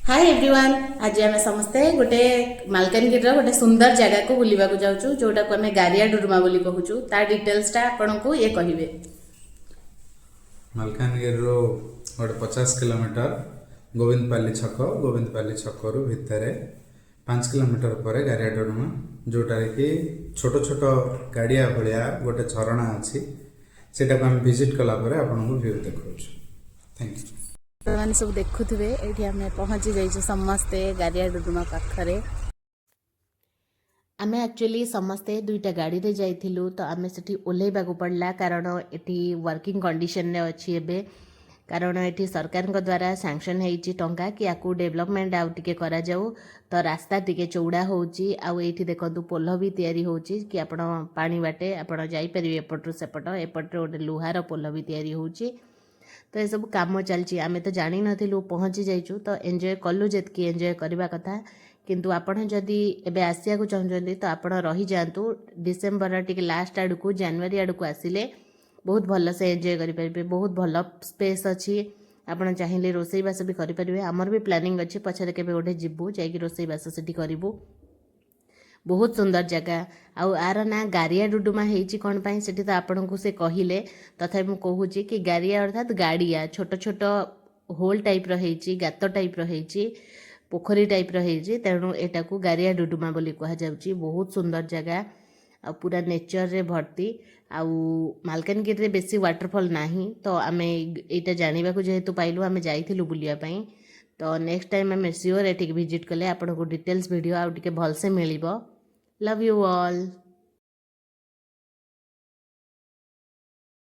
Hi everyone. आज आम समस्ते गोटे मालकानगिरी गोटे सुंदर जगह को बुलवा जाऊँ जोटा को आम गारिया डुडुमा बोली कहूँ तार डिटेल्सटा आपण को ये कहे। मालकानगिरी गोटे 50 किलोमीटर गोविंदपाली छक रु भितर 5 किलोमीटर पर गारिया डुडुमा जोटा कि छोट छोट गाड़िया भाया गोटे झरणा अच्छी से विजिट कलापर आपन को व्यू देखा। Thank you. मैंने सब देखुवे ये आम पहुँची जाइए समस्ते गारिया डुडुमा पाखरे। आम एक्चुअली समस्ते दुईटा गाड़ी रे जाइथिलु तो आम से ओह्लैबा पड़ला कारण ये वर्किंग कंडीशन रे अच्छी एबे कारण ये सरकार द्वारा सैंक्शन होती टंका कि आपको डेवलपमेंट आउ टिके करा जाऊ तो रास्ता टिके चौड़ा होची आउ एठी देखंतु पोल भी तैयारी होची कि आपण पानी बाटे आपण जाई परिबे एपटरु सेपट एपटरे गोटे लुहार पोल भी तैयारी होची। तो ये सब काम चलची आमे तो जानी नथिलु पहुँची जाइचु तो एंजॉय कलु जेतकी एंजॉय करबा कथा किंतु आपण जदि एबे आसिया को चाहते तो आपण रही जातु डिसेम्बर टिके लास्ट आड़ को जनवरी आड़ को आसिले बहुत भल से एंजॉय करेंगे। बहुत भल स्पेस अच्छी आपड़ चाहिए रोसईबास भी करेंगे। आमर भी प्लानिंग अच्छी पछरे केबे गोटे जीवु जाकि रोसईबास से करूँ। बहुत सुंदर जगह आउ आर ना गारिया डुडुमा होती कौन पाई से तो आपन को से कहले तथा मुझे कहूँ कि गारिया अर्थात गाड़िया छोट छोट होल टाइप रही गात टाइप रही पोखरी टाइप रही तेणु एटा को गारिया डुडुमा बोली कहुच्छी। बहुत सुंदर जगह आ पूरा नेचर रे भर्ती आउ मालकानगिरी रे बेसी वाटरफॉल नाही तो आम यहाँ जानवा जेहेतु पाइलु आम जाइलु बुलिया तो नेक्स्ट टाइम आम सियोर एटिक विजिट कले आपको डिटेल्स वीडियो आउ टिके भलसे मिलिबो। Love you all.